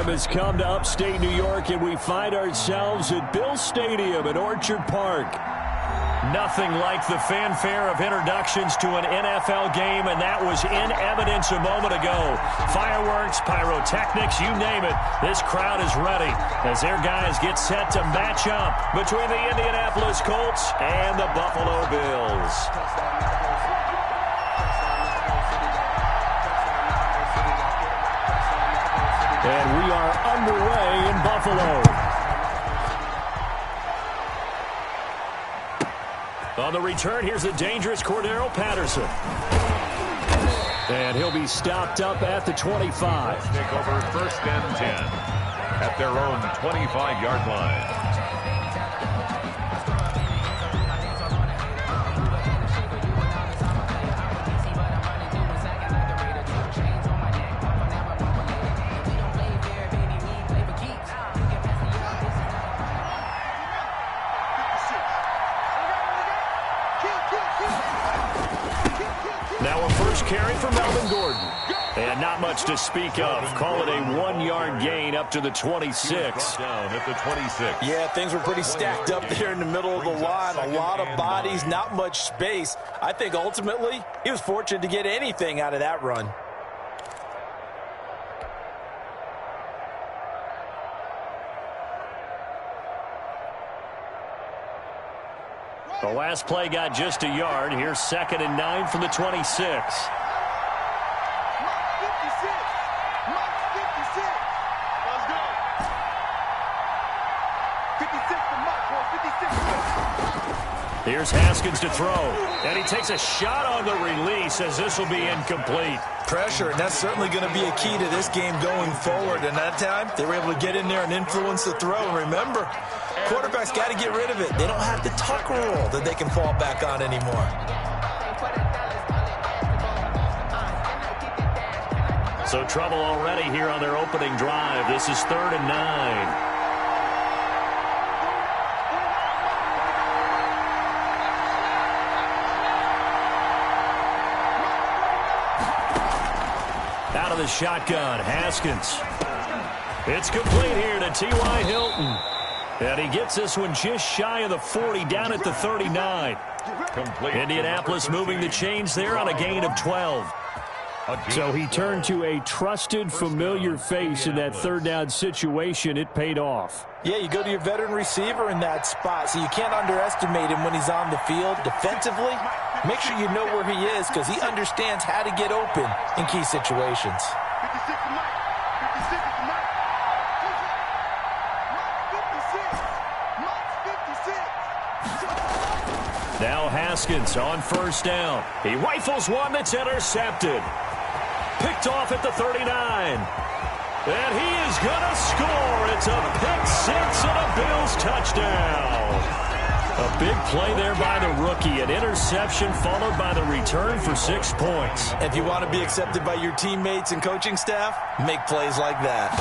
time has come to upstate New York, and we find ourselves at Bills Stadium at Orchard Park. Nothing like the fanfare of introductions to an NFL game, and that was in evidence a moment ago. Fireworks, pyrotechnics, you name it. This crowd is ready as their guys get set to match up between the Indianapolis Colts and the Buffalo Bills. And we are underway in Buffalo. On the return, here's the dangerous Cordero Patterson. And he'll be stopped up at the 25. Take over 1st and 10 at their own 25-yard line. Now a first carry for Melvin Gordon. And not much to speak of. Call it a 1-yard gain up to the 26. Down at the 26. Yeah, things were pretty stacked up there in the middle of the line. A lot of bodies, not much space. I think ultimately he was fortunate to get anything out of that run. The last play got just a yard. Here's 2nd and 9 from the 26. Here's Haskins to throw. And he takes a shot on the release as this will be incomplete. Pressure, and that's certainly going to be a key to this game going forward. And that time, they were able to get in there and influence the throw. And remember, quarterbacks got to get rid of it. They don't have the tuck rule that they can fall back on anymore. So trouble already here on their opening drive. This is 3rd and 9. Out of the shotgun, Haskins. It's complete here to T.Y. Hilton. And he gets this one just shy of the 40, down at the 39. Indianapolis moving the chains there on a gain of 12. So he turned to a trusted, familiar face in that 3rd down situation. It paid off. Yeah, you go to your veteran receiver in that spot, so you can't underestimate him when he's on the field. Defensively, make sure you know where he is because he understands how to get open in key situations. Now Haskins on 1st down. He rifles one that's intercepted. Picked off at the 39. And he is going to score. It's a pick-6 and a Bills touchdown. A big play there by the rookie. An interception followed by the return for 6 points. If you want to be accepted by your teammates and coaching staff, make plays like that.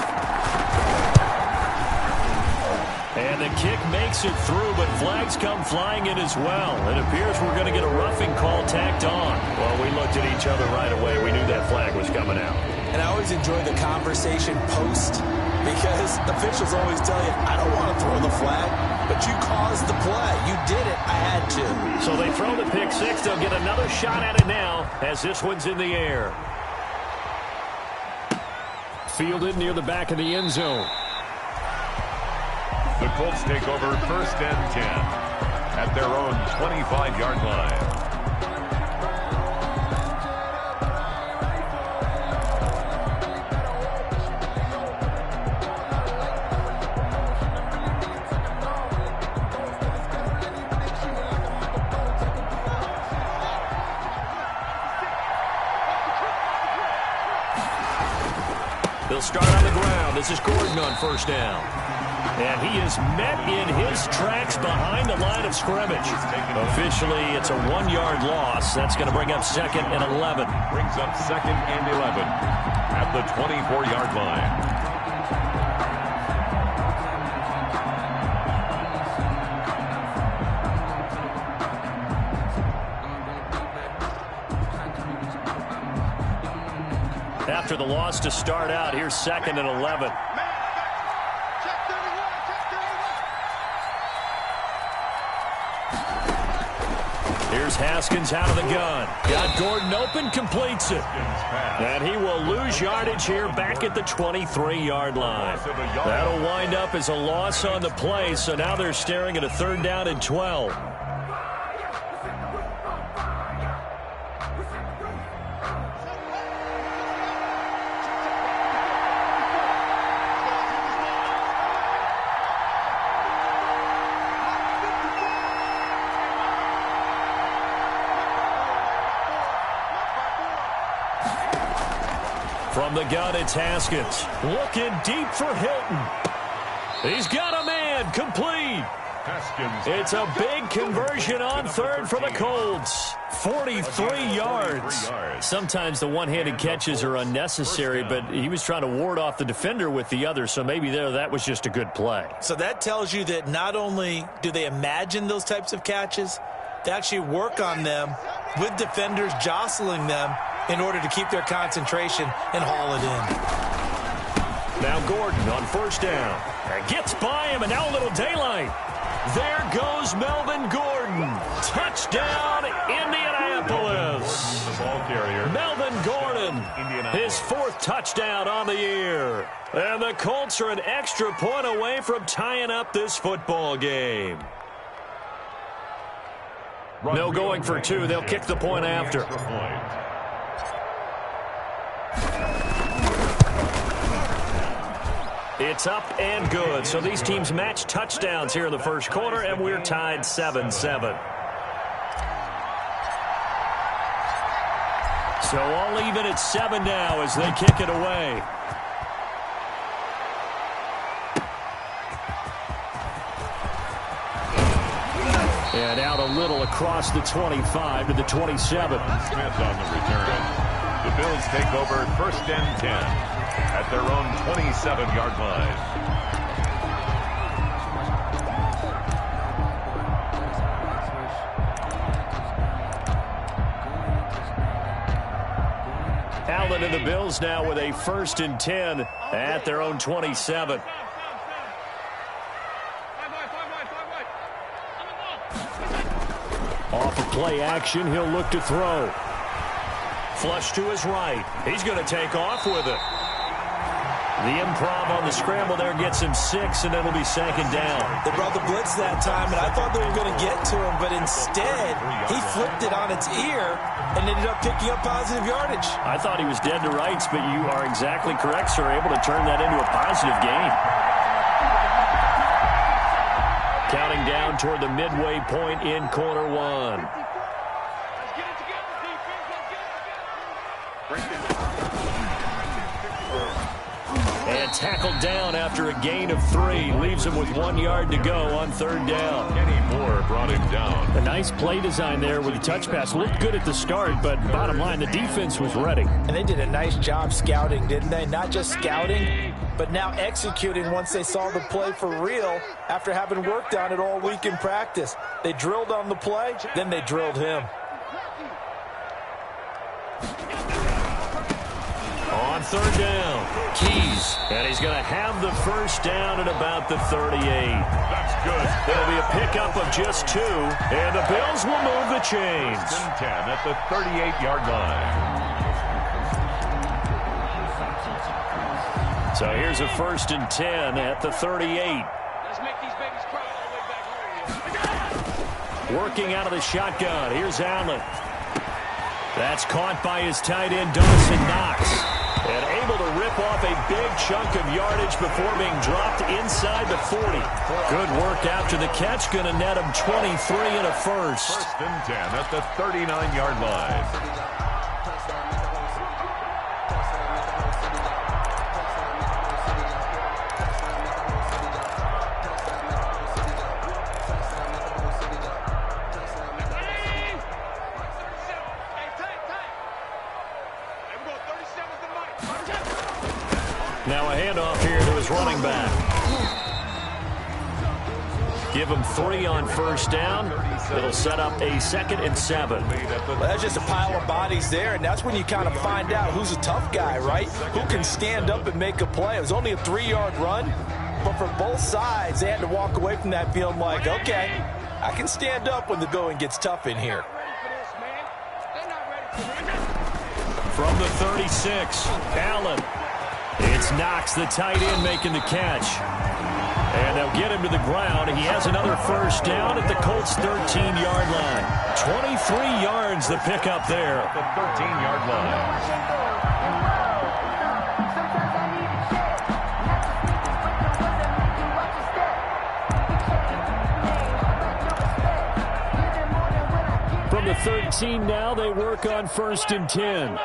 And the kick makes it through, but flags come flying in as well. It appears we're going to get a roughing call tacked on. Well, we looked at each other right away. We knew that flag was coming out. And I always enjoy the conversation post because officials always tell you, I don't want to throw the flag, but you caused the play. You did it. I had to. So they throw the pick-6. They'll get another shot at it now as this one's in the air. Fielded near the back of the end zone. The Colts take over 1st and 10 at their own 25-yard line. They'll start on the ground. This is Gordon on 1st down. And he is met in his tracks behind the line of scrimmage. Officially, it's a 1-yard loss. That's going to bring up 2nd and 11. Brings up 2nd and 11 at the 24-yard line. After the loss to start out, here's 2nd and 11. Here's Haskins out of the gun. Got Gordon open, completes it. And he will lose yardage here back at the 23-yard line. That'll wind up as a loss on the play, so now they're staring at a 3rd down and 12. From the gun, it's Haskins. Looking deep for Hilton. He's got a man. Complete. Haskins. It's a big conversion on 3rd for the Colts. 43 yards. Sometimes the one-handed catches are unnecessary, but he was trying to ward off the defender with the other, so maybe that was just a good play. So that tells you that not only do they imagine those types of catches, they actually work on them with defenders jostling them in order to keep their concentration and haul it in. Now Gordon on 1st down. Gets by him, and now a little daylight. There goes Melvin Gordon. Touchdown, Indianapolis. The ball carrier. Melvin Gordon, his 4th touchdown on the year. And the Colts are an extra point away from tying up this football game. No going for 2. They'll kick the point after. It's up and good. So these teams match touchdowns here in the 1st quarter, and we're tied 7-7. So all even at 7 now as they kick it away. And out a little across the 25 to the 27. Smith on the return. The Bills take over 1st and 10. At their own 27-yard line. Allen and the Bills now with a 1st and 10 at their own 27. Off of play action, he'll look to throw. Flush to his right. He's going to take off with it. The improv on the scramble there gets him 6, and it'll be 2nd down. They brought the blitz that time, and I thought they were going to get to him, but instead, he flipped it on its ear and ended up picking up positive yardage. I thought he was dead to rights, but you are exactly correct, sir. Able to turn that into a positive gain. Counting down toward the midway point in quarter 1. And tackled down after a gain of 3. Leaves him with 1 yard to go on 3rd down. Kenny Moore brought him down. A nice play design there with the touch pass. Looked good at the start, but bottom line, the defense was ready. And they did a nice job scouting, didn't they? Not just scouting, but now executing once they saw the play for real after having worked on it all week in practice. They drilled on the play, then they drilled him. On 3rd down, Keys, and he's going to have the 1st down at about the 38. That's good. It'll be a pickup of just 2, and the Bills will move the chains. 10 at the 38-yard line. So here's a 1st and 10 at the 38. Let's make these babies cry all the way back home. Working out of the shotgun. Here's Allen. That's caught by his tight end, Dawson Knox. And able to rip off a big chunk of yardage before being dropped inside the 40. Good work after the catch. Going to net him 23 and a 1st. 1st and 10 at the 39-yard line. Now a handoff here to his running back. Give him 3 on 1st down. It'll set up a 2nd and 7. Well, that's just a pile of bodies there, and that's when you kind of find out who's a tough guy, right? Who can stand up and make a play. It was only a 3-yard run, but for both sides, they had to walk away from that feeling like, okay, I can stand up when the going gets tough in here. From the 36, Allen. It's Knox, the tight end, making the catch. And they'll get him to the ground. He has another first down at the Colts' 13-yard line. 23 yards the pickup there. At the 13-yard line. From the 13 now, they work on 1st and 10.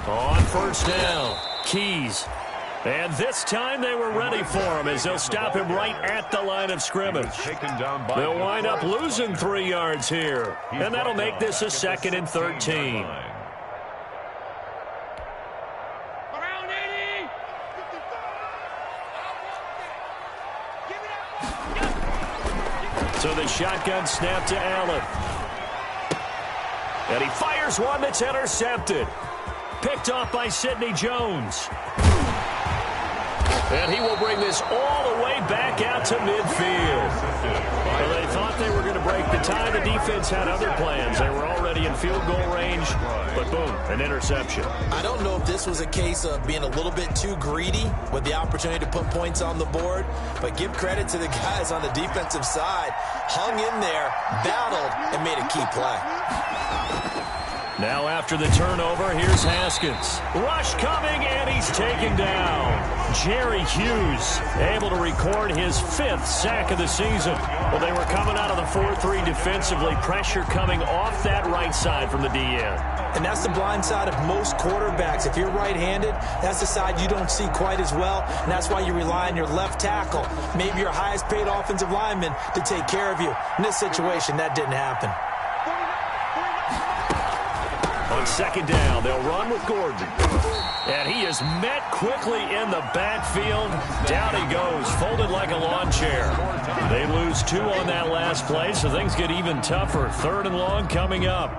On 1st down, Keys. And this time they were ready for him as they'll stop him right at the line of scrimmage. They'll wind up losing 3 yards here. And that'll make this a 2nd and 13. So the shotgun snap to Allen. And he fires one that's intercepted. Picked off by Sidney Jones. And he will bring this all the way back out to midfield. Well, they thought they were going to break the tie. The defense had other plans. They were already in field goal range, but boom, an interception. I don't know if this was a case of being a little bit too greedy with the opportunity to put points on the board, but give credit to the guys on the defensive side. Hung in there, battled, and made a key play. Now after the turnover, here's Haskins. Rush coming, and he's taken down. Jerry Hughes able to record his 5th sack of the season. Well, they were coming out of the 4-3 defensively. Pressure coming off that right side from the DN. And that's the blind side of most quarterbacks. If you're right-handed, that's the side you don't see quite as well, and that's why you rely on your left tackle, maybe your highest-paid offensive lineman, to take care of you. In this situation, that didn't happen. On 2nd down, they'll run with Gordon. And he is met quickly in the backfield. Down he goes, folded like a lawn chair. They lose 2 on that last play, so things get even tougher. 3rd and long coming up.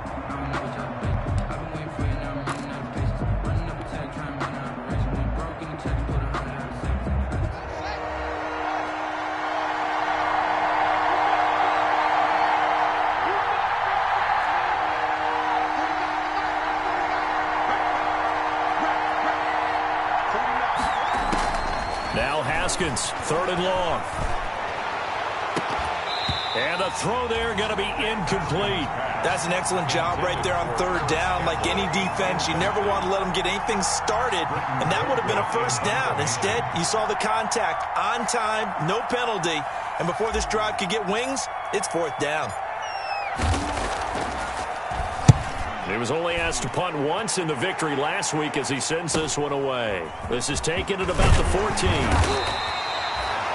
Haskins, 3rd and long. And the throw there going to be incomplete. That's an excellent job right there on 3rd down. Like any defense, you never want to let them get anything started, and that would have been a 1st down. Instead, you saw the contact on time, no penalty, and before this drive could get wings, it's 4th down. He was only asked to punt once in the victory last week as he sends this one away. This is taken at about the 14.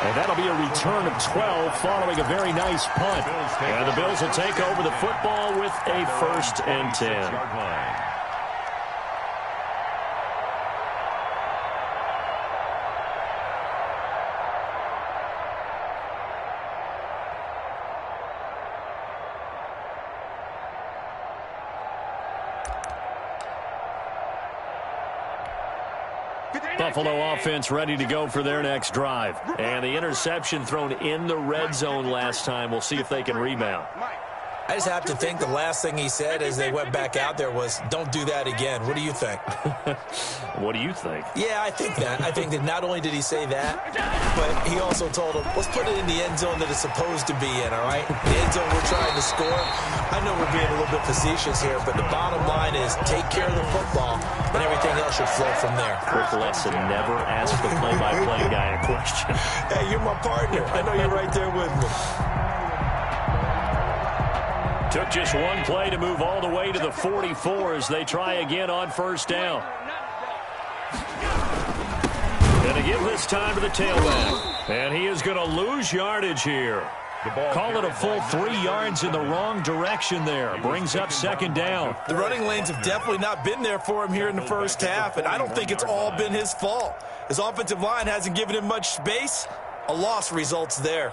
And that'll be a return of 12 following a very nice punt. And the Bills will take over the football with a 1st and 10. Buffalo offense ready to go for their next drive. And the interception thrown in the red zone last time. We'll see if they can rebound. I just have to think the last thing he said as they went back out there was, don't do that again. What do you think? What do you think? Yeah, I think that. I think that not only did he say that, but he also told him, let's put it in the end zone that it's supposed to be in, all right? The end zone we're trying to score. I know we're being a little bit facetious here, but the bottom line is take care of the football, and everything else should flow from there. Quick lesson, never ask the play-by-play guy a question. Hey, you're my partner. I know you're right there with me. Took just one play to move all the way to the 44 as they try again on 1st down. And to give this time to the tailback. And he is going to lose yardage here. Call it a full 3 yards in the wrong direction there. Brings up 2nd down. The running lanes have definitely not been there for him here in the 1st half, and I don't think it's all been his fault. His offensive line hasn't given him much space. A loss results there.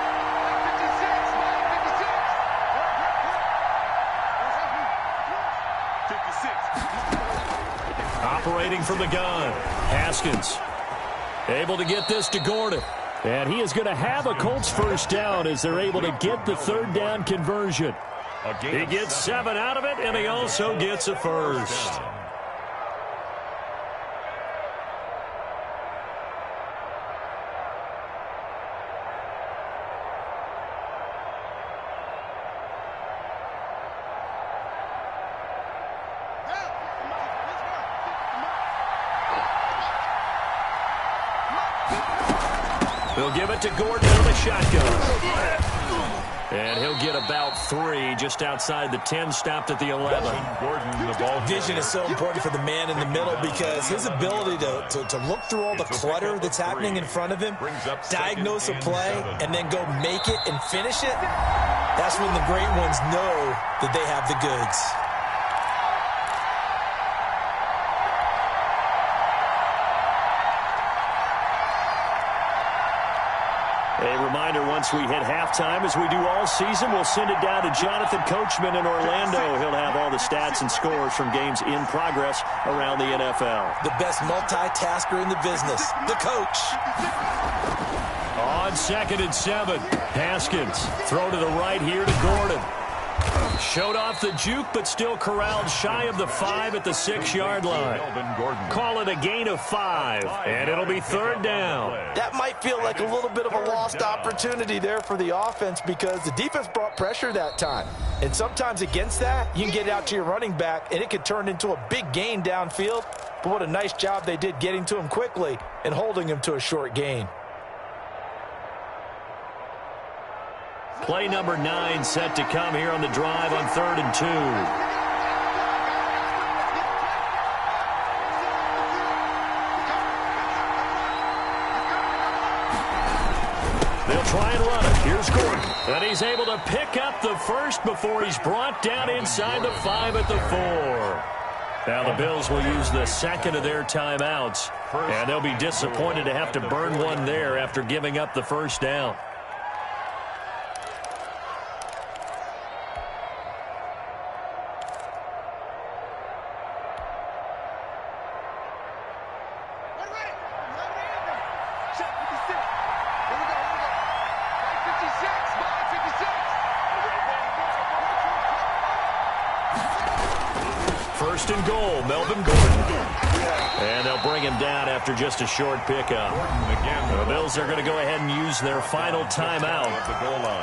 initiating from the gun. Haskins able to get this to Gordon. And he is going to have a Colts first down as they're able to get the third down conversion. He gets 7 out of it, and he also gets a first. He'll give it to Gordon out of the shotgun. And he'll get about 3 just outside the 10, stopped at the 11. Gordon, the ball. Vision is so important for the man in the middle because his ability to look through all the clutter that's happening in front of him, diagnose a play, and then go make it and finish it, that's when the great ones know that they have the goods. A reminder, once we hit halftime, as we do all season, we'll send it down to Jonathan Coachman in Orlando. He'll have all the stats and scores from games in progress around the NFL. The best multitasker in the business, the coach. On 2nd and 7, Haskins throw to the right here to Gordon. Showed off the juke, but still corralled shy of the 5 at the 6-yard line. Call it a gain of 5, and it'll be third down. That might feel like a little bit of a lost opportunity there for the offense because the defense brought pressure that time. And sometimes against that, you can get out to your running back, and it could turn into a big gain downfield. But what a nice job they did getting to him quickly and holding him to a short gain. Play number 9 set to come here on the drive on 3rd and 2. They'll try and run it. Here's Gordon. And he's able to pick up the first before he's brought down inside the 5 at the 4. Now the Bills will use the second of their timeouts. And they'll be disappointed to have to burn one there after giving up the first down. First and goal, Melvin Gordon. And they'll bring him down after just a short pickup. The Bills are going to go ahead and use their final timeout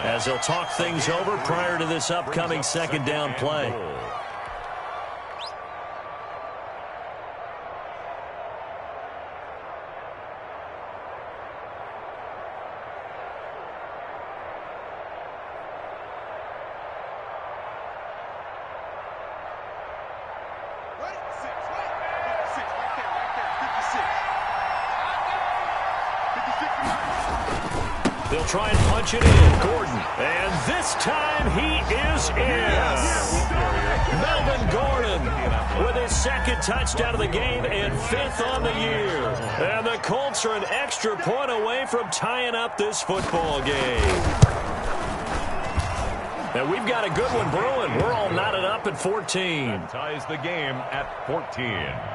as they'll talk things over prior to this upcoming second down play. They'll try and punch it in. Gordon. And this time he is in. Melvin Gordon with his second touchdown of the game and 5th on the year. And the Colts are an extra point away from tying up this football game. And we've got a good one brewing. We're all knotted up at 14. That ties the game at 14.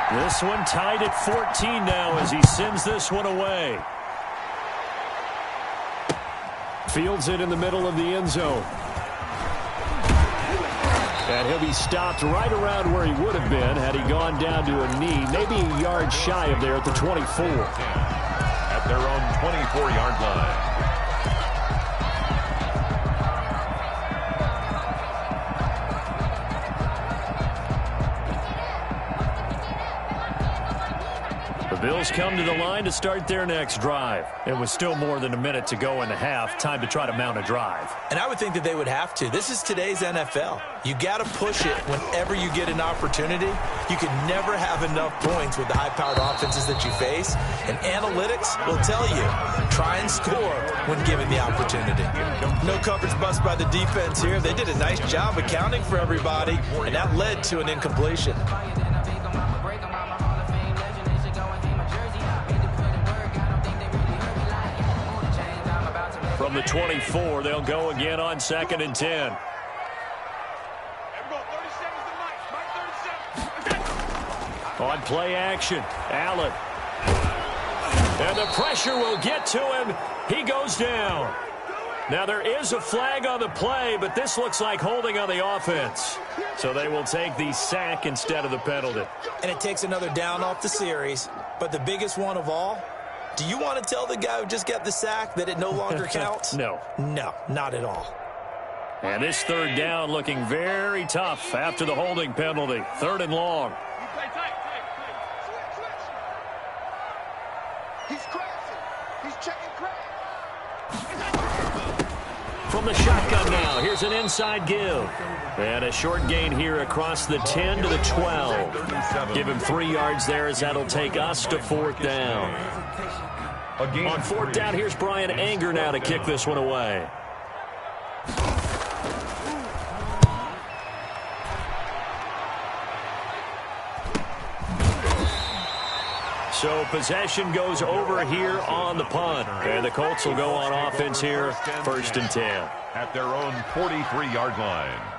This one tied at 14 now as he sends this one away. Fields it in the middle of the end zone. And he'll be stopped right around where he would have been had he gone down to a knee, maybe a yard shy of there at the 24. At their own 24-yard line. The Bills come to the line to start their next drive. It was still more than a minute to go in the half. Time to try to mount a drive. And I would think that they would have to. This is today's NFL. You got to push it whenever you get an opportunity. You can never have enough points with the high-powered offenses that you face. And analytics will tell you, try and score when given the opportunity. No coverage bust by the defense here. They did a nice job accounting for everybody, and that led to an incompletion. From the 24, they'll go again on 2nd and 10. On play action, Allen. And the pressure will get to him. He goes down. Now, there is a flag on the play, but this looks like holding on the offense. So they will take the sack instead of the penalty. And it takes another down off the series. But the biggest one of all, do you want to tell the guy who just got the sack that it no longer counts? No. No, not at all. And this third down looking very tough after the holding penalty. 3rd and long. He's crashing. He's checking crash. From the shotgun now, here's an inside give. And a short gain here across the 10 to the 12. Give him 3 yards there as that'll take us to 4th down. On 4th down, here's Brian Anger now to kick this one away. So possession goes over here on the punt. And the Colts will go on offense here, 1st and 10. At their own 43-yard line.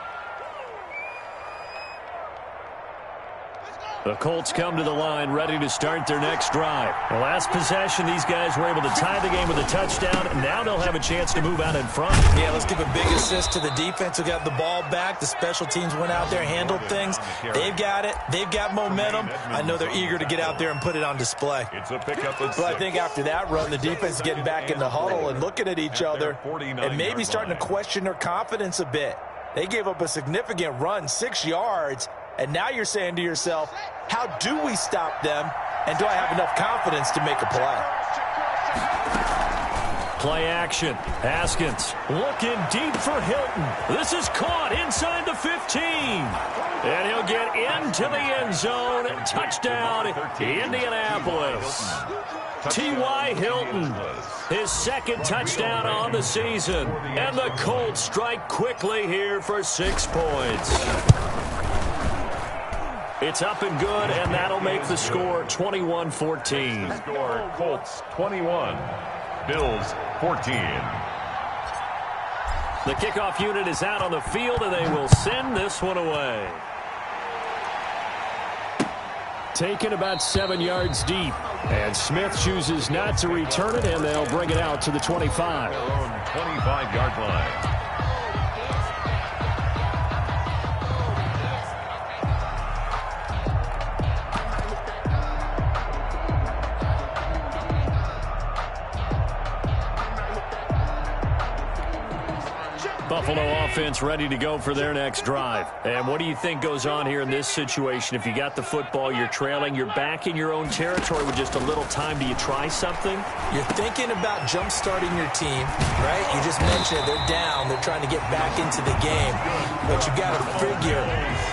The Colts come to the line ready to start their next drive. The last possession, these guys were able to tie the game with a touchdown, and now they'll have a chance to move out in front. Yeah, let's give a big assist to the defense who got the ball back. The special teams went out there, handled things. They've got it. They've got momentum. I know they're eager to get out there and put it on display. It's a pickup of 6. But I think after that run, the defense is getting back in the huddle and looking at each other and maybe starting to question their confidence a bit. They gave up a significant run, 6 yards, and now you're saying to yourself, how do we stop them, and do I have enough confidence to make a play? Play action. Haskins looking deep for Hilton. This is caught inside the 15. And he'll get into the end zone. Touchdown, Indianapolis. T.Y. Hilton, his 2nd touchdown on the season. And the Colts strike quickly here for 6 points. It's up and good, and that'll make the score 21-14. Score Colts 21, Bills 14. The kickoff unit is out on the field, and they will send this one away. Taken about 7 yards deep, and Smith chooses not to return it, and they'll bring it out to the 25. Their own 25-yard line. Buffalo offense ready to go for their next drive. And what do you think goes on here in this situation? If you got the football, you're trailing, you're back in your own territory with just a little time. Do you try something? You're thinking about jump-starting your team, right? You just mentioned it. They're down. They're trying to get back into the game. But you got to figure,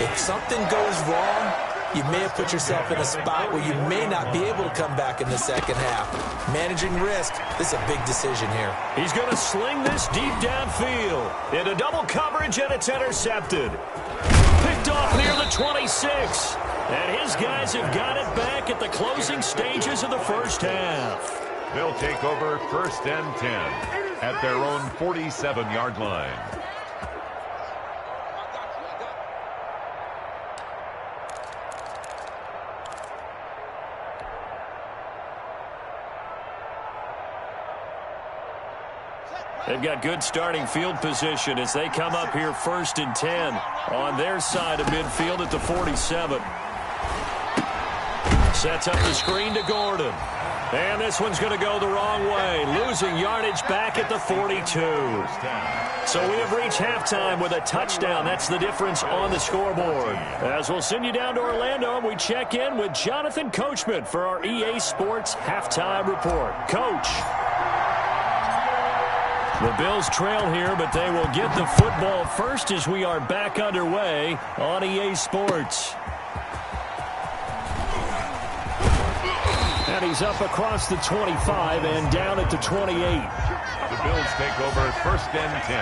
if something goes wrong, you may have put yourself in a spot where you may not be able to come back in the second half. Managing risk, this is a big decision here. He's going to sling this deep downfield. Into double coverage, and it's intercepted. Picked off near the 26. And his guys have got it back at the closing stages of the first half. They'll take over 1st and 10 at their own 47-yard line. They've got good starting field position as they come up here 1st and 10 on their side of midfield at the 47. Sets up the screen to Gordon. And this one's going to go the wrong way, losing yardage back at the 42. So we have reached halftime with a touchdown. That's the difference on the scoreboard. As we'll send you down to Orlando, we check in with Jonathan Coachman for our EA Sports Halftime Report. Coach. The Bills trail here, but they will get the football first as we are back underway on EA Sports. And he's up across the 25 and down at the 28. The Bills take over 1st and 10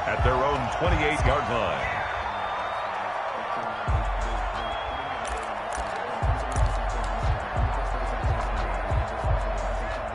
at their own 28-yard line.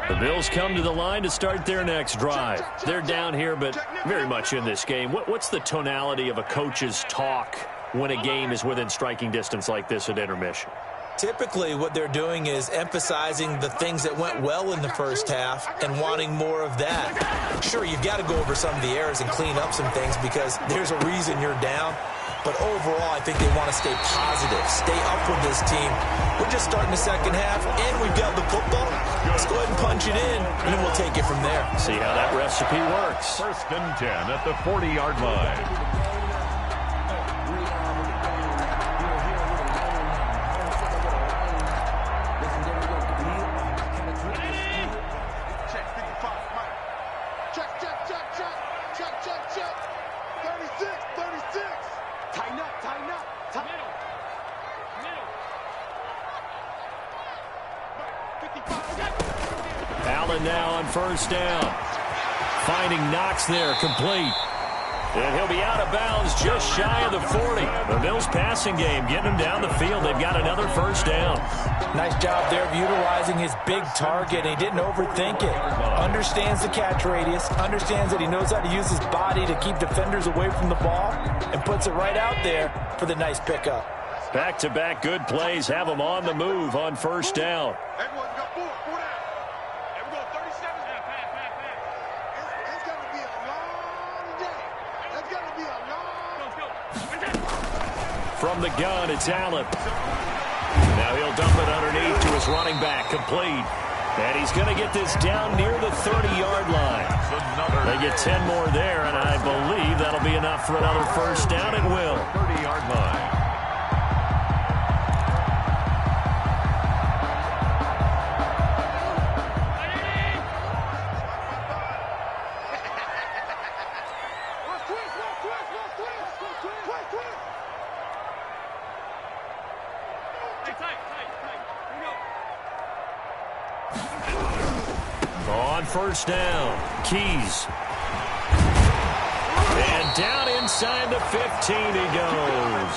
The Bills come to the line to start their next drive. They're down here, but very much in this game. What's the tonality of a coach's talk when a game is within striking distance like this at intermission? Typically, what they're doing is emphasizing the things that went well in the first half and wanting more of that. Sure, you've got to go over some of the errors and clean up some things because there's a reason you're down. But overall, I think they want to stay positive, stay up with this team. We're just starting the second half, and we've got the football. Let's go ahead and punch it in, and then we'll take it from there. See how that recipe works. 1st and 10 at the 40-yard line. Allen now on 1st down. Finding Knox there, complete. And he'll be out of bounds just shy of the 40. The Bills passing game getting him down the field. They've got another 1st down. Nice job there of utilizing his big target. He didn't overthink it. Understands the catch radius. Understands that he knows how to use his body to keep defenders away from the ball. And puts it right out there for the nice pickup. Back-to-back good plays have him on the move on 1st down. Everyone's got 4 down. There we go, 37. It's going to be a long day. It's going to be a long... From the gun, it's Allen. Now he'll dump it underneath to his running back, complete. And he's going to get this down near the 30-yard line. They get 10 more there, and I believe that'll be enough for another 1st down. It will. 30-yard line. On 1st down, Keys. And down inside the 15 he goes.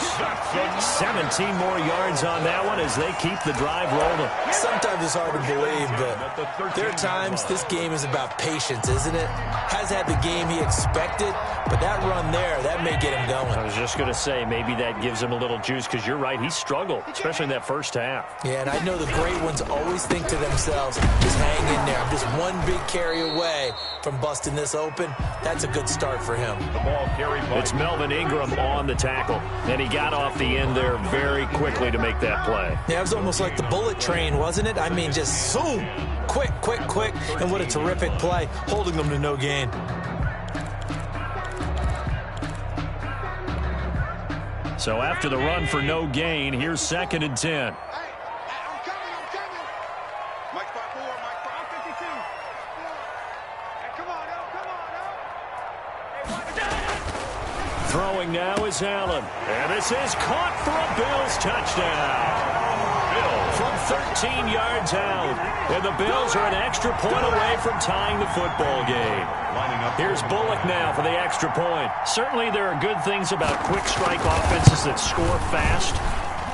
17 more yards on that one as they keep the drive rolling. Sometimes it's hard to believe, but there are times this game is about patience, isn't it? Has had the game he expected, but that run there, that may get him going. I was just going to say, maybe that gives him a little juice because you're right, he struggled, especially in that 1st half. Yeah, and I know the great ones always think to themselves, just hang in there. I'm just one big carry away from busting this open. That's a good start for him. The ball carried by... It's Melvin Ingram on the tackle, and he got off the end there very quickly to make that play. Yeah, it was almost like the bullet train, wasn't it? I mean, just zoom, quick, and what a terrific play, holding them to no gain. So after the run for no gain, here's 2nd and 10. Hey, I'm coming. Mike 5-4, Mike 5-52. Hey, come on, Hey, Throwing now is Allen. And this is caught for a Bills touchdown. From 13 yards out. And the Bills are an extra point away from tying the football game. Here's Bullock now for the extra point. Certainly there are good things about quick strike offenses that score fast.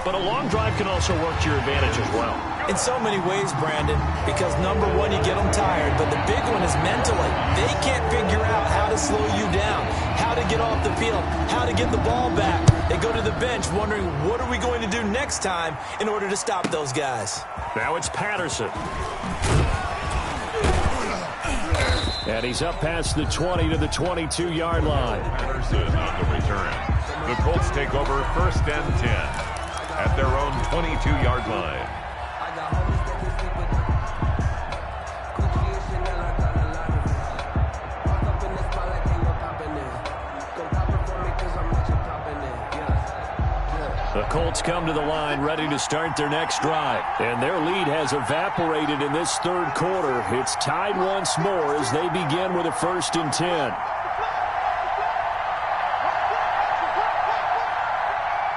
But a long drive can also work to your advantage as well. In so many ways, Brandon, because number one, you get them tired, but the big one is mentally. They can't figure out how to slow you down, how to get off the field, how to get the ball back. They go to the bench wondering, what are we going to do next time in order to stop those guys? Now it's Patterson. And he's up past the 20 to the 22-yard line. Patterson on the return. The Colts take over 1st and 10 at their own 22-yard line. The Colts come to the line ready to start their next drive. And their lead has evaporated in this 3rd quarter. It's tied once more as they begin with a 1st and 10.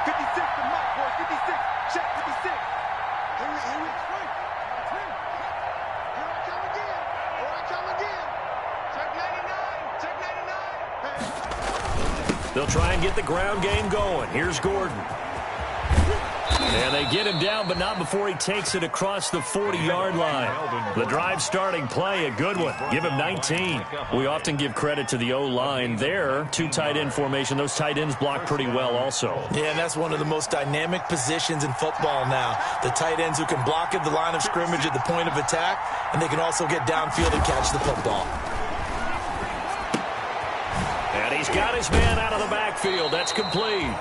56 to Mike, boy. 56. Check 56. Here we go. Here I come again. Check 99. They'll try and get the ground game going. Here's Gordon. And they get him down, but not before he takes it across the 40-yard line. The drive starting play, a good one. Give him 19. We often give credit to the O-line there. 2 tight end formation. Those tight ends block pretty well also. Yeah, and that's one of the most dynamic positions in football now. The tight ends who can block at the line of scrimmage at the point of attack, and they can also get downfield and catch the football. And he's got his man out of the backfield. That's complete.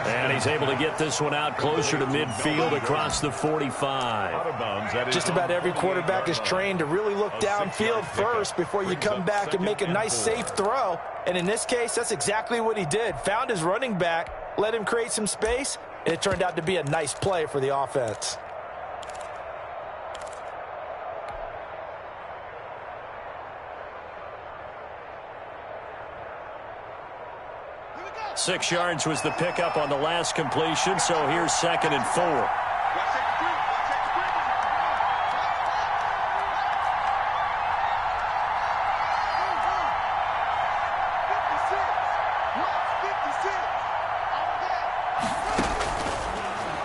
And he's able to get this one out closer to midfield across the 45. Just about every quarterback is trained to really look downfield first before you come back and make a nice, safe throw. And in this case, that's exactly what he did. Found his running back, let him create some space, and it turned out to be a nice play for the offense. Six yards was the pickup on the last completion, so here's 2nd and 4.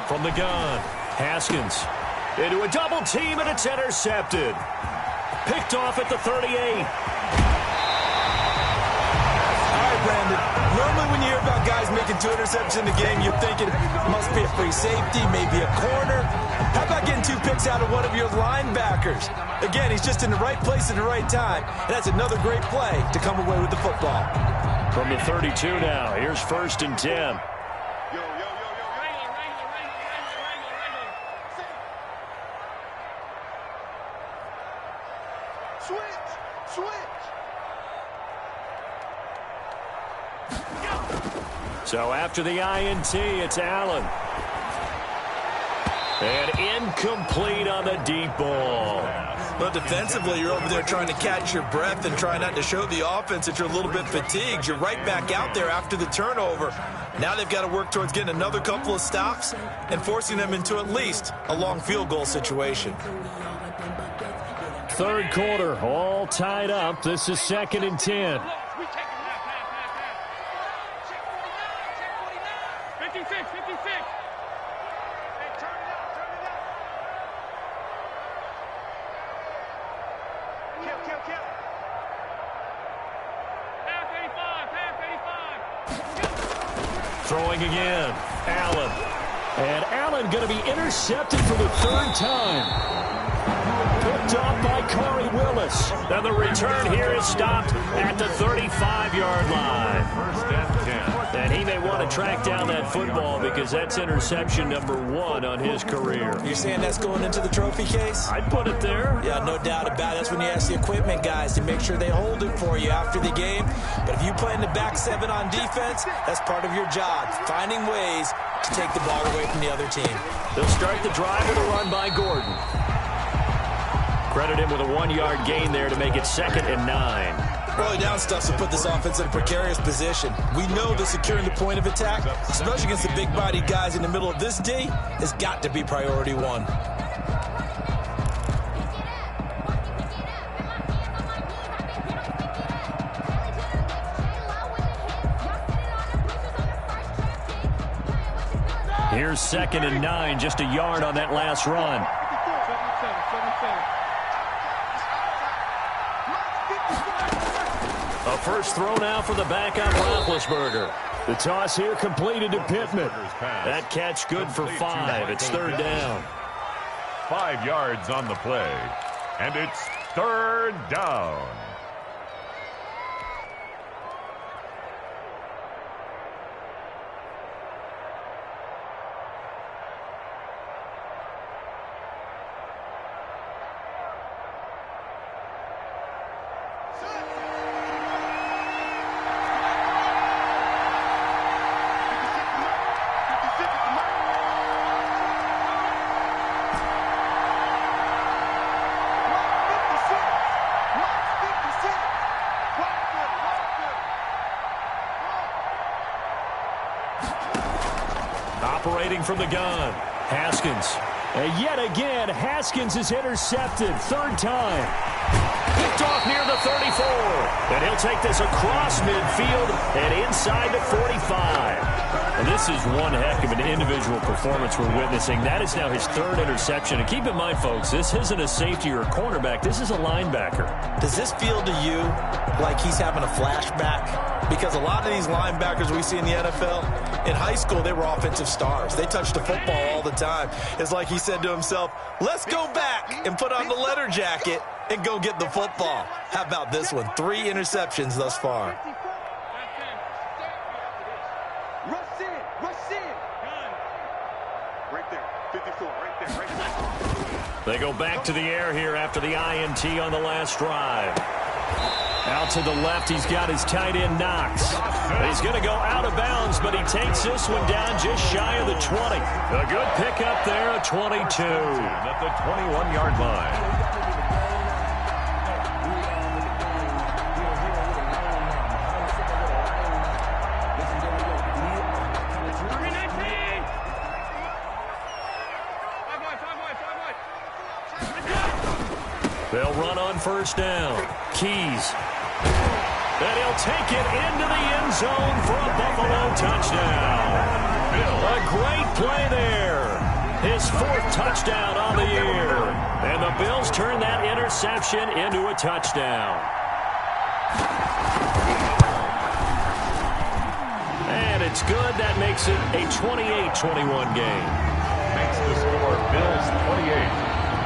From the gun, Haskins into a double team, and it's intercepted. Picked off at the 38. Brandon, normally when you hear about guys making 2 interceptions in the game, you're thinking it must be a free safety, maybe a corner. How about getting 2 picks out of one of your linebackers? Again, he's just in the right place at the right time, and that's another great play to come away with the football. From the 32 now, here's 1st and 10. So after the INT, it's Allen. And incomplete on the deep ball. Well, defensively, you're over there trying to catch your breath and try not to show the offense that you're a little bit fatigued. You're right back out there after the turnover. Now they've got to work towards getting another couple of stops and forcing them into at least a long field goal situation. 3rd quarter, all tied up. This is 2nd and 10. Throwing again, Allen. And Allen going to be intercepted for the 3rd time. Picked off by Corey Willis. And the return here is stopped at the 35-yard line. 1st and 10. And he may want to track down that football because that's interception number 1 on his career. You're saying that's going into the trophy case? I'd put it there. Yeah, no doubt about it. That's when you ask the equipment guys to make sure they hold it for you after the game. But if you play in the back 7 on defense, that's part of your job, finding ways to take the ball away from the other team. They'll start the drive with a run by Gordon. Credit him with a 1-yard gain there to make it 2nd and 9. Early down stuff to put this offense in a precarious position. We know that securing the point of attack, especially against the big-bodied guys in the middle of this D, has got to be priority 1. Here's 2nd and 9, just a yard on that last run. A first throw now for the backup Roethlisberger. The toss here completed to Pittman. That catch good for 5. It's 3rd down. 5 yards on the play. And it's 3rd down. Operating from the gun, Haskins. And yet again, Haskins is intercepted. 3rd time. Picked off near the 34. And he'll take this across midfield and inside the 45. And this is one heck of an individual performance we're witnessing. That is now his third interception. And keep in mind, folks, this isn't a safety or a cornerback. This is a linebacker. Does this feel to you like he's having a flashback? Because a lot of these linebackers we see in the NFL, in high school, they were offensive stars. They touched the football all the time. It's like he said to himself, let's go back and put on the letter jacket and go get the football. How about this one? 3 interceptions thus far. They go back to the air here after the INT on the last drive. Out to the left, he's got his tight end, Knox. He's going to go out of bounds, but he takes this one down just shy of the 20. A good pickup there, a 22. At the 21-yard line. They'll run on first down. Keys. And he'll take it into the end zone for a Buffalo touchdown. A great play there. His 4th touchdown on the year. And the Bills turn that interception into a touchdown. And it's good. That makes it a 28-21 game. Makes the score Bills 28,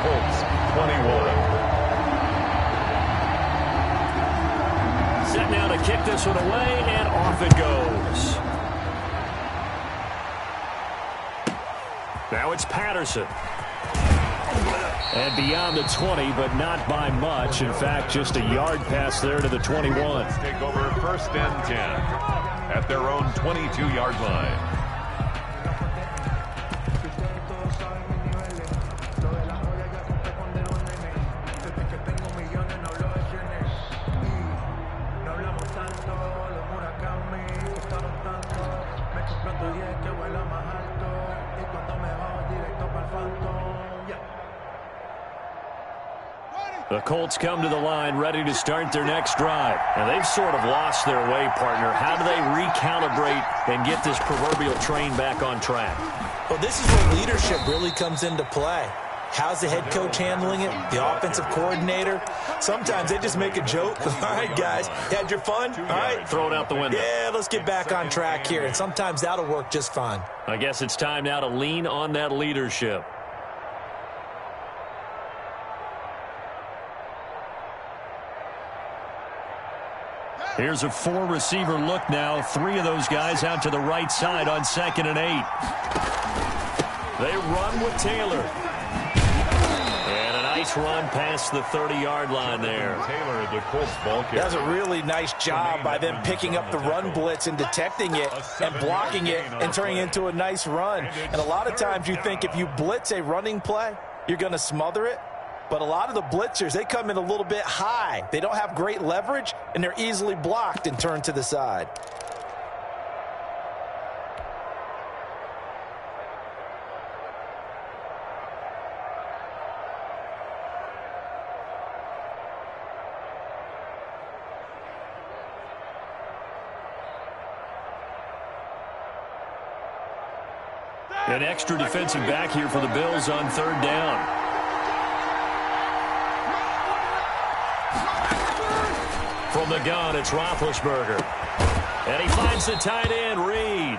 Colts 21. Set now to kick this one away, and off it goes. Now it's Patterson. And beyond the 20, but not by much. In fact, just a yard pass there to the 21. Take over first and 10 at their own 22-yard line. The Colts come to the line ready to start their next drive. And they've sort of lost their way, partner. How do they recalibrate and get this proverbial train back on track? Well, this is where leadership really comes into play. How's the head coach handling it? The offensive coordinator? Sometimes they just make a joke. All right, guys, had your fun? All right. Throw it out the window. Yeah, let's get back on track here. And sometimes that'll work just fine. I guess it's time now to lean on that leadership. Here's a 4-receiver look now. 3 of those guys out to the right side on 2nd and 8. They run with Taylor. And a nice run past the 30-yard line there. Taylor, the Colts ball carrier. That was a really nice job by them picking up the run blitz and detecting it and blocking it and turning it into a nice run. And a lot of times you think if you blitz a running play, you're going to smother it. But a lot of the blitzers, they come in a little bit high. They don't have great leverage, and they're easily blocked and turned to the side. An extra defensive back here for the Bills on 3rd down. From the gun, it's Roethlisberger. And he finds the tight end, Reed.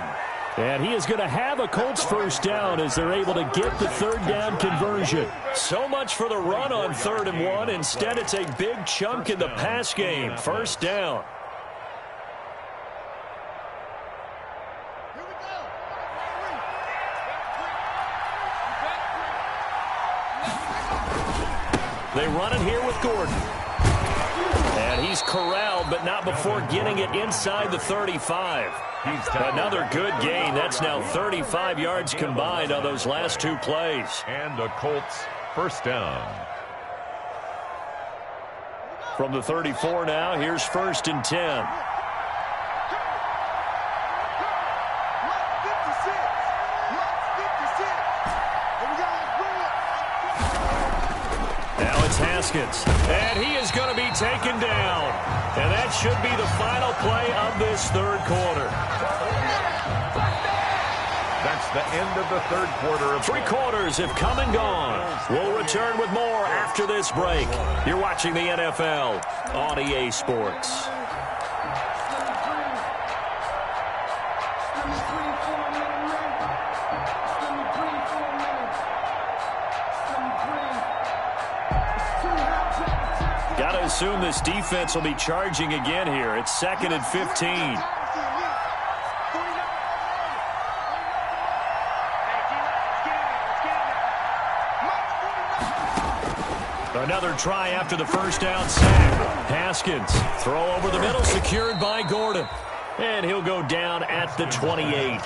And he is going to have a Colts first down as they're able to get the 3rd down conversion. So much for the run on 3rd and 1. Instead, it's a big chunk in the pass game. First down. They run it here with Gordon. And he's corralled, but not before getting it inside the 35. Another good gain. That's now 35 yards combined on those last 2 plays. And the Colts first down. From the 34 now, here's 1st and 10. Haskins, and he is going to be taken down. And that should be the final play of this 3rd quarter. the end of the third quarter. Three quarters have come and gone. We'll return with more after this break. You're watching the NFL on EA Sports. Got to assume this defense will be charging again here. It's 2nd and 15. Another try after the first down sack. Haskins, throw over the middle, secured by Gordon. And he'll go down at the 28.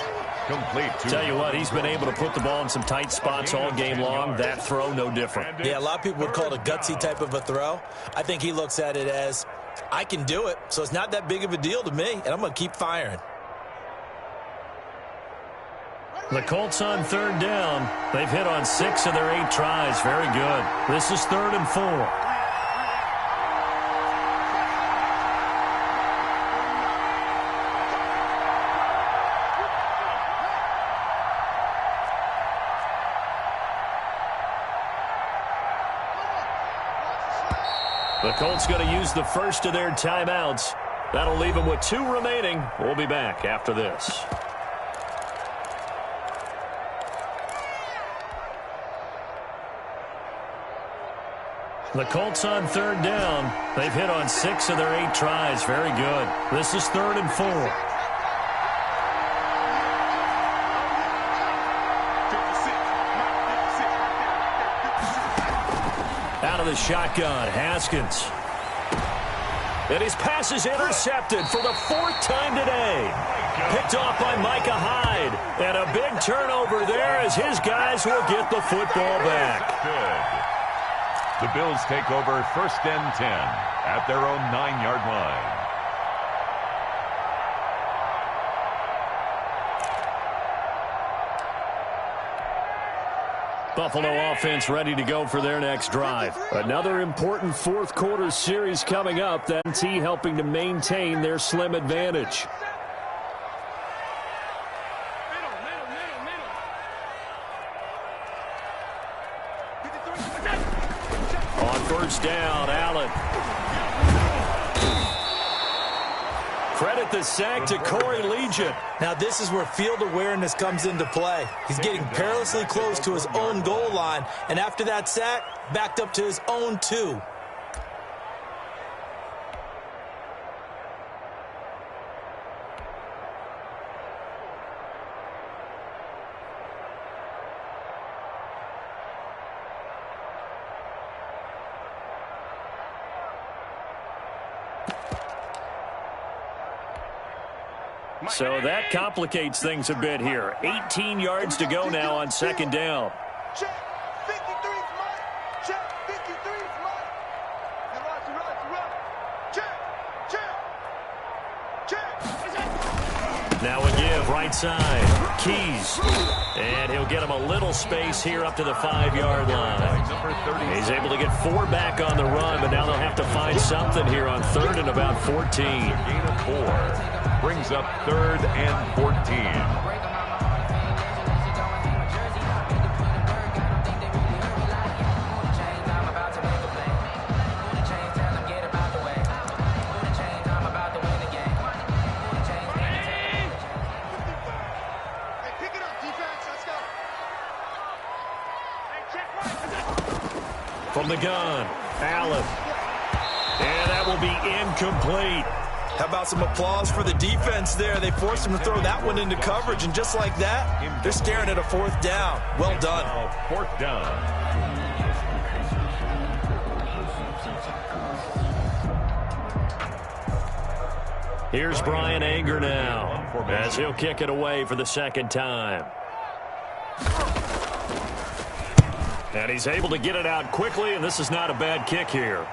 Complete. Tell you what, he's been able to put the ball in some tight spots all game long. That throw, no different. Yeah, a lot of people would call it a gutsy type of a throw. I think he looks at it as, I can do it, so it's not that big of a deal to me, and I'm going to keep firing. The Colts on third down. They've hit on 6 of their 8 tries. Very good. This is 3rd and 4. The Colts going to use the first of their timeouts. That'll leave them with 2 remaining. We'll be back after this. The Colts on third down. They've hit on 6 of their 8 tries. Very good. This is 3rd and 4. Out of the shotgun, Haskins. And his pass is intercepted for the 4th time today. Picked off by Micah Hyde. And a big turnover there as his guys will get the football back. Good. The Bills take over 1st and 10 at their own 9-yard line. Buffalo offense ready to go for their next drive. Another important 4th quarter series coming up. That T helping to maintain their slim advantage. On first down, Allen. Credit the sack to Corey Legion. Now, this is where field awareness comes into play. He's getting perilously close to his own goal line, and after that sack, backed up to his own 2. So that complicates things a bit here. 18 yards to go now on 2nd down. Check. 53's Mike. Check. 53's Mike. And run. Check. Now a give, right side. Keys. And he'll get him a little space here up to the 5-yard line. He's able to get 4 back on the run, but now they'll have to find something here on 3rd and about 14. Gain of 4. Brings up 3rd and 14. From the gun, Allen. And that will be incomplete. How about some applause for the defense there? They forced him to throw that one into coverage, and just like that, they're staring at a 4th down. Well done. 4th down. Here's Brian Anger now as he'll kick it away for the 2nd time. And he's able to get it out quickly, and this is not a bad kick here.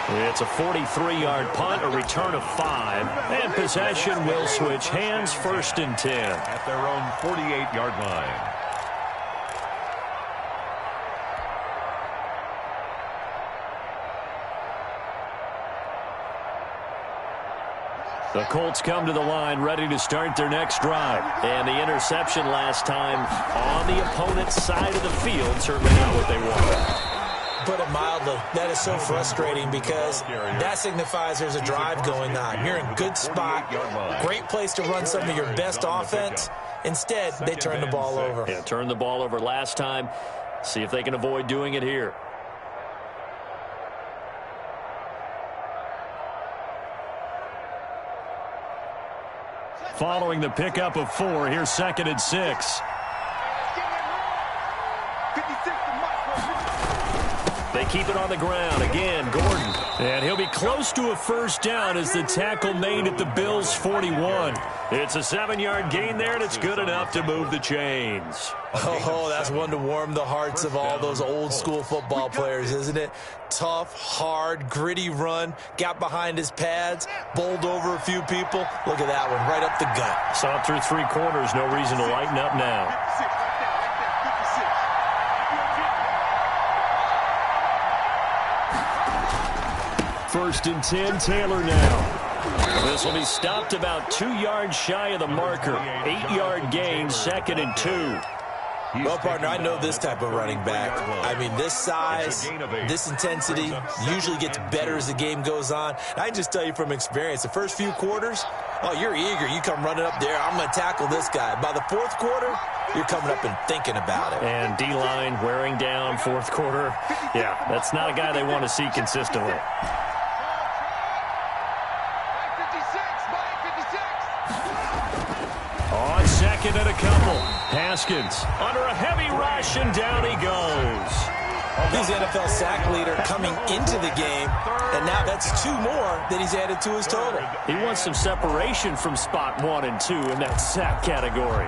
It's a 43-yard punt, a return of 5, and possession will switch hands, 1st and 10. At their own 48-yard line. The Colts come to the line ready to start their next drive. And the interception last time on the opponent's side of the field, certainly not what they wanted. Put it mildly, that is so frustrating because that signifies there's a drive going on. You're in a good spot, great place to run some of your best offense. Instead, they turn the ball over. Yeah, turned the ball over last time. See if they can avoid doing it here. Following the pickup of 4, here's 2nd and 6. They keep it on the ground. Again, Gordon. And he'll be close to a first down as the tackle made at the Bills' 41. It's a 7-yard gain there, and it's good enough to move the chains. Oh, that's one to warm the hearts of all those old-school football players, isn't it? Tough, hard, gritty run. Got behind his pads, bowled over a few people. Look at that one, right up the gut. Saw it through 3 quarters. No reason to lighten up now. First and 10, Taylor now. This will be stopped about 2 yards shy of the marker. 8-yard gain, 2nd and 2. Well, partner, I know this type of running back. I mean, this size, this intensity usually gets better as the game goes on. I can just tell you from experience, the first few quarters, oh, you're eager. You come running up there, I'm going to tackle this guy. By the 4th quarter, you're coming up and thinking about it. And D-line wearing down 4th quarter. Yeah, that's not a guy they want to see consistently. On 2nd and a couple. Haskins under a heavy rush, and down he goes. He's the NFL sack leader coming into the game, and now that's 2 more that he's added to his total. He wants some separation from spot 1 and 2 in that sack category.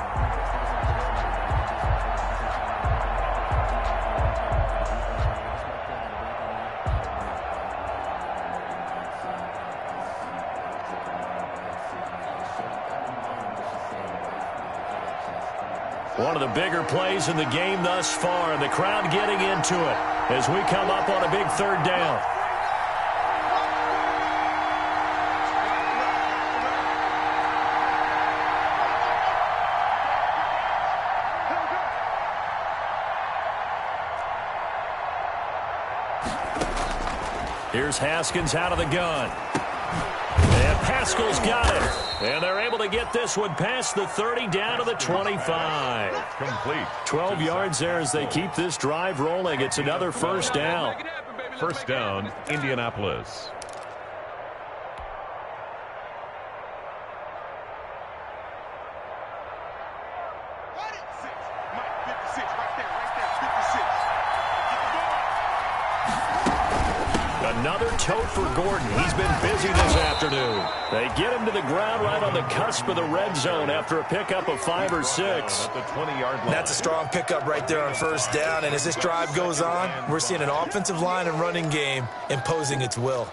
One of the bigger plays in the game thus far, and the crowd getting into it as we come up on a big 3rd down. Here's Haskins out of the gun. And Pascal's got it. And they're able to get this one past the 30 down to the 25. Complete. 12 yards there as they keep this drive rolling. It's another first down. First down, Indianapolis. Another tote for Gordon. He's been busy this afternoon. They get him to the ground right on the cusp of the red zone after a pickup of 5 or 6. At the 20-yard line. That's a strong pickup right there on first down, and as this drive goes on, we're seeing an offensive line and running game imposing its will.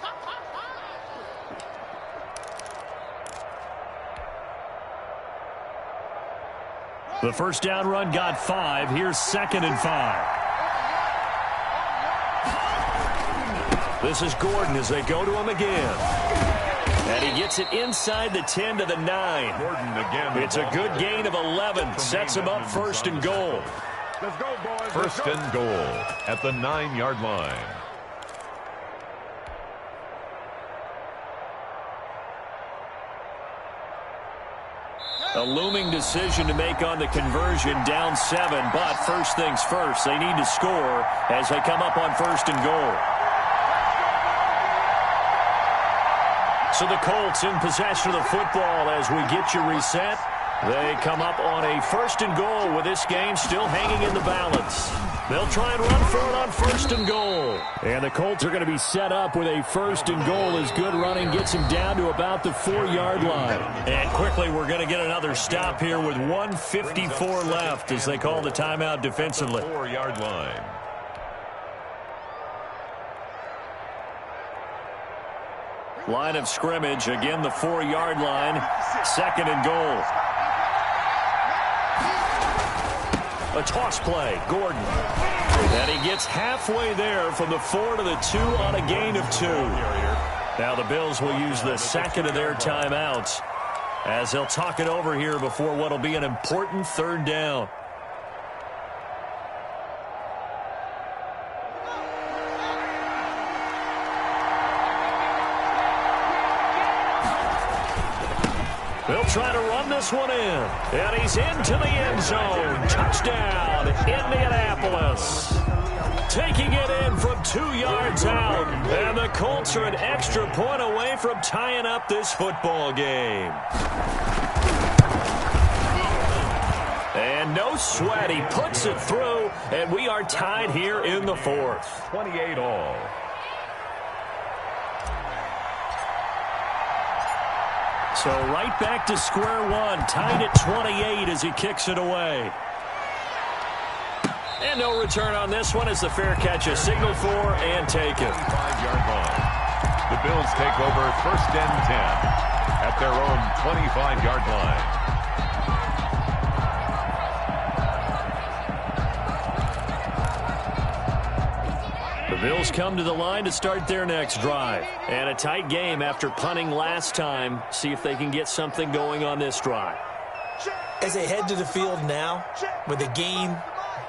The first down run got 5. Here's 2nd and 5. This is Gordon as they go to him again. And he gets it inside the 10 to the 9. Gordon again. It's a good gain of 11. Sets him up 1st and goal. Let's go, boys. First and goal at the 9-yard line. A looming decision to make on the conversion, down 7. But first things first, they need to score as they come up on 1st and goal. So the Colts in possession of the football as we get you reset. They come up on a 1st and goal with this game still hanging in the balance. They'll try and run for it on 1st and goal. And the Colts are going to be set up with a 1st and goal as good running gets him down to about the 4-yard line. And quickly we're going to get another stop here with 1:54 left as they call the timeout defensively. 4-yard line. Line of scrimmage, again the 4-yard line, 2nd and goal. A toss play, Gordon. And he gets halfway there from the 4 to the 2 on a gain of 2. Now the Bills will use the second of their timeouts as they'll talk it over here before what will be an important third down. They'll try to run this one in. And he's into the end zone. Touchdown, Indianapolis. Taking it in from 2 yards out. And the Colts are an extra point away from tying up this football game. And no sweat. He puts it through. And we are tied here in the fourth. 28 all. So right back to square one, tied at 28 as he kicks it away. And no return on this one as the fair catch is signaled for and taken. 5-yard line. The Bills take over first and 10 at their own 25-yard line. The Bills come to the line to start their next drive. And a tight game after punting last time. See if they can get something going on this drive. As they head to the field now, with the game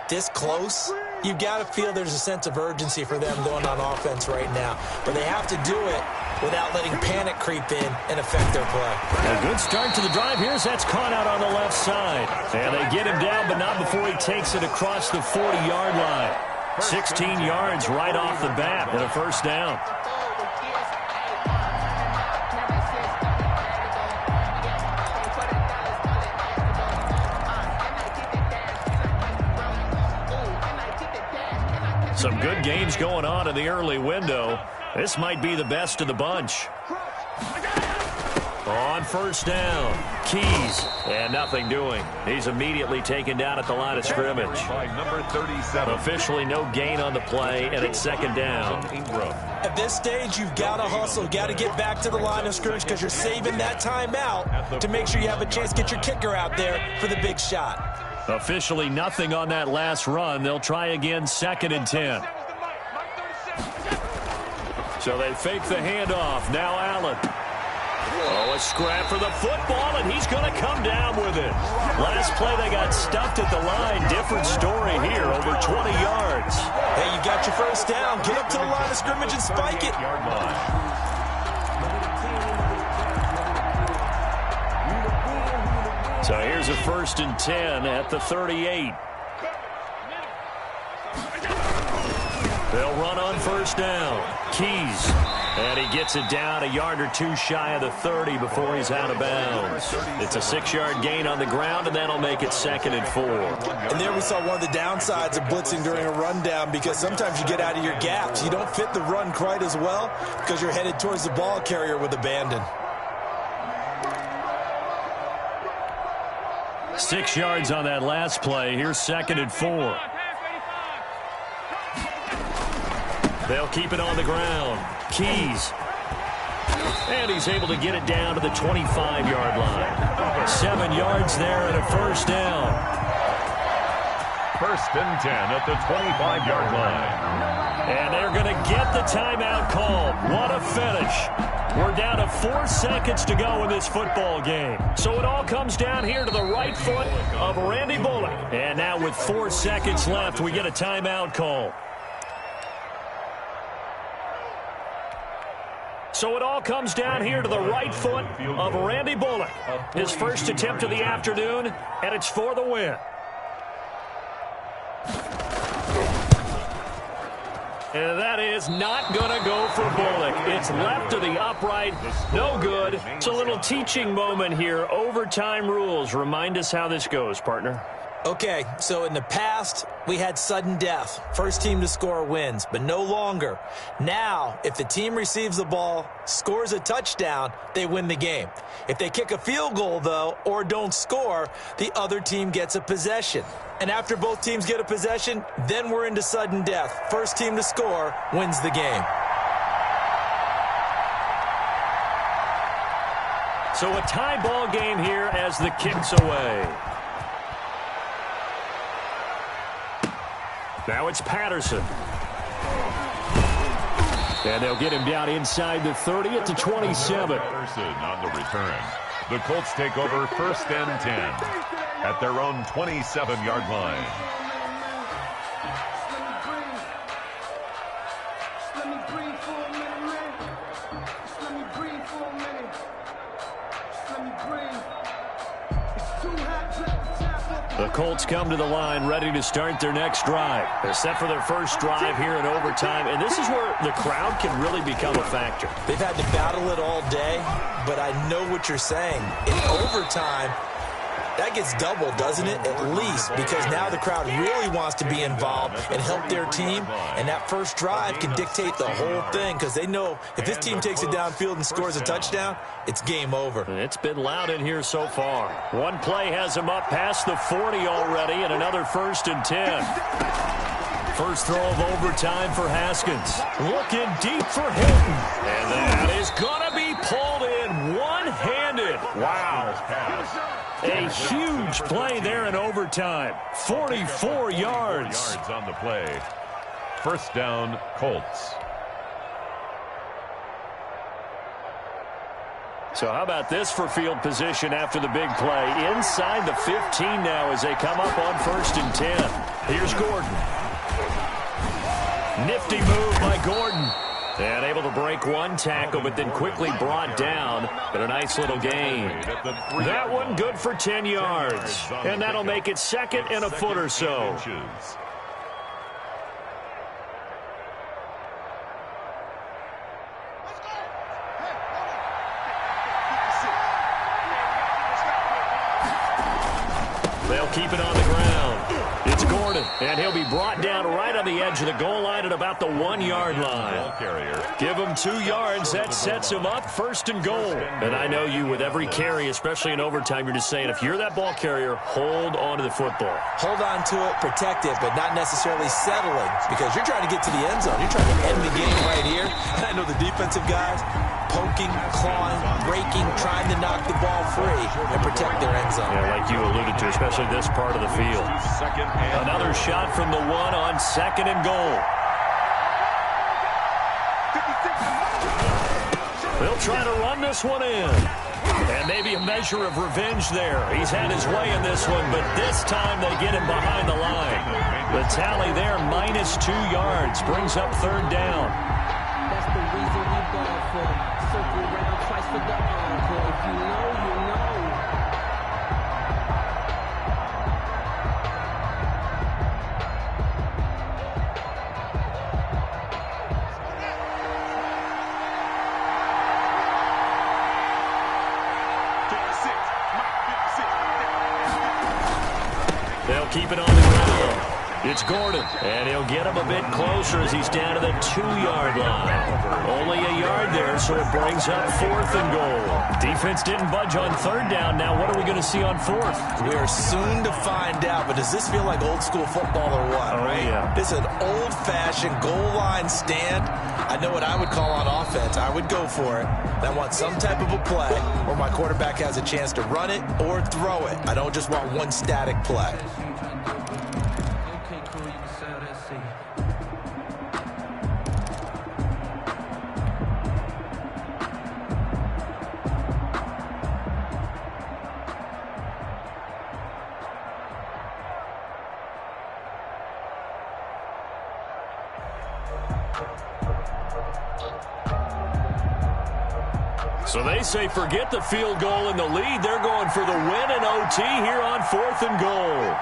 this close, you've got to feel there's a sense of urgency for them going on offense right now. But they have to do it without letting panic creep in and affect their play. A good start to the drive. Here's that's caught out on the left side. And they get him down, but not before he takes it across the 40-yard line. 16 yards right off the bat and a first down. Some good games going on in the early window. This might be the best of the bunch. On first down, Keys, and nothing doing. He's immediately taken down at the line of scrimmage. By number 37. Officially no gain on the play, and it's second down. At this stage, you've got to hustle. Got to get back to the line of scrimmage because you're saving that timeout to make sure you have a chance to get your kicker out there for the big shot. Officially nothing on that last run. They'll try again, second and 10. So they fake the handoff. Now Allen. Oh, a scrap for the football, and he's going to come down with it. Last play, they got stuffed at the line. Different story here, over 20 yards. Hey, you got your first down. Get up to the line of scrimmage and spike it. So here's a first and 10 at the 38. They'll run on first down. Keys. And he gets it down a yard or two shy of the 30 before he's out of bounds. It's a 6-yard gain on the ground, and that'll make it second and 4. And there we saw one of the downsides of blitzing during a rundown, because sometimes you get out of your gaps. You don't fit the run quite as well because you're headed towards the ball carrier with abandon. 6 yards on that last play. Here's second and 4. They'll keep it on the ground. Keys. And he's able to get it down to the 25-yard line. 7 yards there and a first down. First and 10 at the 25-yard line. And they're going to get the timeout called. What a finish. We're down to 4 seconds to go in this football game. So it all comes down here to the right foot of Randy Bullock. And now with 4 seconds left, we get a timeout call. So it all comes down here to the right foot of Randy Bullock. His first attempt of the afternoon, and it's for the win. And that is not going to go for Bullock. It's left to the upright. No good. It's a little teaching moment here. Overtime rules. Remind us how this goes, partner. Okay, so in the past, we had sudden death. First team to score wins, but no longer. Now, if the team receives the ball, scores a touchdown, they win the game. If they kick a field goal, though, or don't score, the other team gets a possession. And after both teams get a possession, then we're into sudden death. First team to score wins the game. So a tie ball game here as the kick's away. Now it's Patterson. And they'll get him down inside the 30 at the 27. Person on the return. The Colts take over 1st and 10 at their own 27-yard line. The Colts come to the line ready to start their next drive. They're set for their first drive here in overtime, and this is where the crowd can really become a factor. They've had to battle it all day, but I know what you're saying. In overtime, that gets doubled, doesn't it? At least, because now the crowd really wants to be involved and help their team, and that first drive can dictate the whole thing because they know if this team takes it downfield and scores a touchdown, it's game over. It's been loud in here so far. One play has them up past the 40 already, and another 1st and 10. First throw of overtime for Haskins. Looking deep for Hilton. And that is going to be pulled in one-handed. Wow. A huge play there in overtime. 44 yards. On the play. First down, Colts. So how about this for field position after the big play? Inside the 15 now as they come up on 1st and 10. Here's Gordon. Nifty move by Gordon. And able to break one tackle, but then quickly brought down. But a nice little gain. That one good for 10 yards. And that'll make it 2nd and a foot or so. They'll keep it on the ground. It's Gordon, and he'll be brought down right on the edge of the goal line at about the 1-yard line. Give him 2 yards. That sets him up 1st and goal. And I know you, with every carry, especially in overtime, you're just saying, if you're that ball carrier, hold on to the football. Hold on to it, protect it, but not necessarily settling because you're trying to get to the end zone. You're trying to end the game right here. And I know the defensive guys poking, clawing, breaking, trying to knock the ball free and protect their end zone. Yeah, like you alluded to, especially this part of the field. Another shot from the 1 on 2nd and goal. They'll try to run this one in. And maybe a measure of revenge there. He's had his way in this one, but this time they get him behind the line. The tally there, -2 yards, brings up 3rd down. That's the reason we ball for. Circle around twice for the encore. If you know, you know. They'll keep it on the ground. It's Gordon, and he'll get him a bit closer as he's down to the 2-yard line. Only a yard there, so it brings up 4th and goal. Defense didn't budge on 3rd down. Now what are we going to see on 4th? We are soon to find out, but does this feel like old school football or what, right? Yeah. This is an old-fashioned goal line stand. I know what I would call on offense. I would go for it. I want some type of a play where my quarterback has a chance to run it or throw it. I don't just want one static play. So they say forget the field goal and the lead. They're going for the win in OT here on 4th and goal.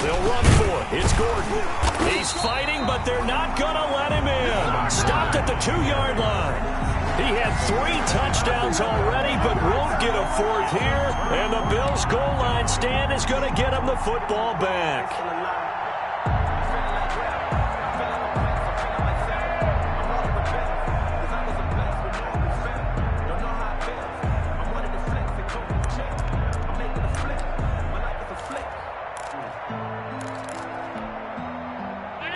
They'll run for it. It's Gordon. He's fighting, but they're not going to let him in. Stopped at the 2-yard line. He had 3 touchdowns already, but won't get a 4th here. And the Bills' goal line stand is going to get him the football back.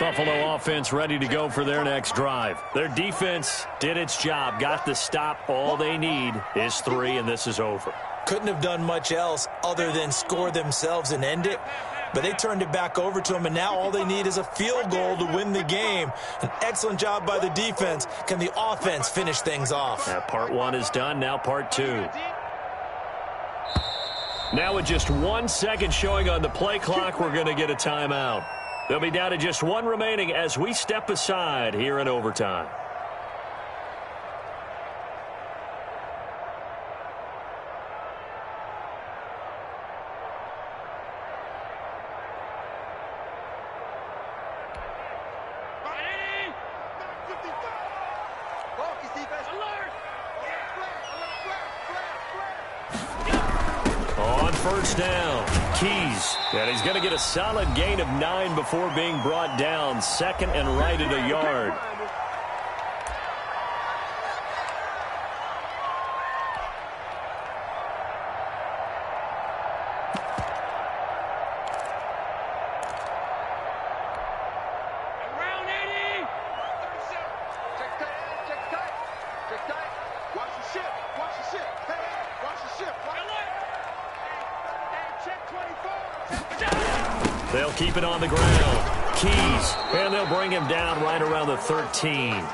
Buffalo offense ready to go for their next drive. Their defense did its job, got the stop. All they need is 3, and this is over. couldn't have done much else other than score themselves and end it. But they turned it back over to them, and now all they need is a field goal to win the game. An excellent job by the defense. Can the offense finish things off? Part one is done. Now part two. Now with just 1 second showing on the play clock, we're going to get a timeout. They'll be down to just one remaining as we step aside here in overtime. First down, Keys, and he's going to get a solid gain of 9 before being brought down. Second and right at a yard. They'll keep it on the ground. Keys, and they'll bring him down right around the 13.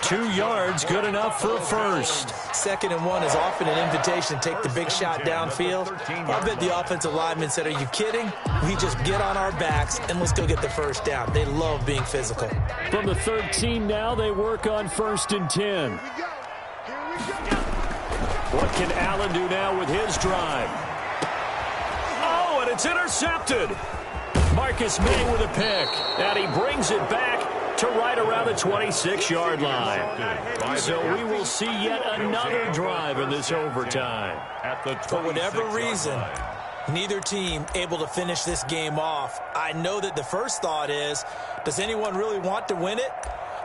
2 yards, good enough for a first. 2nd and 1 is often an invitation to take the big shot downfield. I bet the offensive lineman said, are you kidding? We just get on our backs and let's go get the first down. They love being physical. From the 13 now, they work on 1st and 10. What can Allen do now with his drive? Oh, and it's intercepted. Marcus May with a pick, and he brings it back to right around the 26-yard line. So we will see yet another drive in this overtime. For whatever reason, neither team able to finish this game off. I know that the first thought is, does anyone really want to win it?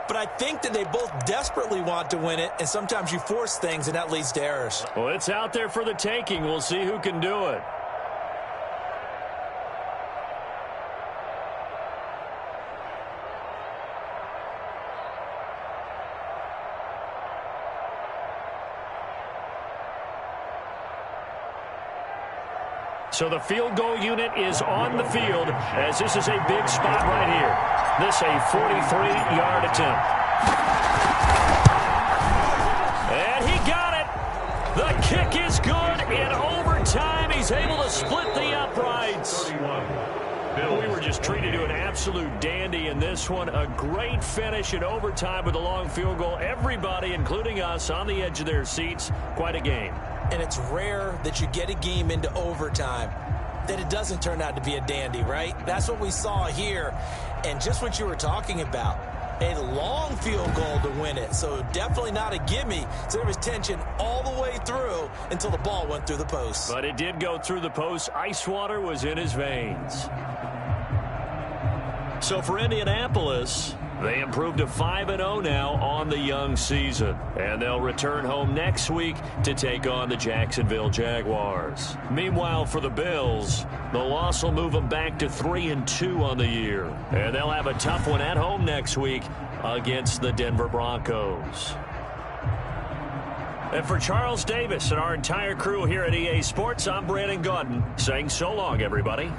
But I think that they both desperately want to win it, and sometimes you force things, and that leads to errors. Well, it's out there for the taking. We'll see who can do it. So the field goal unit is on the field as this is a big spot right here. This a 43-yard attempt. And he got it. The kick is good in overtime. He's able to split the uprights. We were just treated to an absolute dandy in this one. A great finish in overtime with a long field goal. Everybody, including us, on the edge of their seats. Quite a game. And it's rare that you get a game into overtime that it doesn't turn out to be a dandy, right? That's what we saw here. And just what you were talking about, a long field goal to win it. So definitely not a gimme. So there was tension all the way through until the ball went through the post. But it did go through the post. Ice water was in his veins. So for Indianapolis, they improved to 5-0 now on the young season. And they'll return home next week to take on the Jacksonville Jaguars. Meanwhile, for the Bills, the loss will move them back to 3-2 on the year. And they'll have a tough one at home next week against the Denver Broncos. And for Charles Davis and our entire crew here at EA Sports, I'm Brandon Gaudin saying so long, everybody.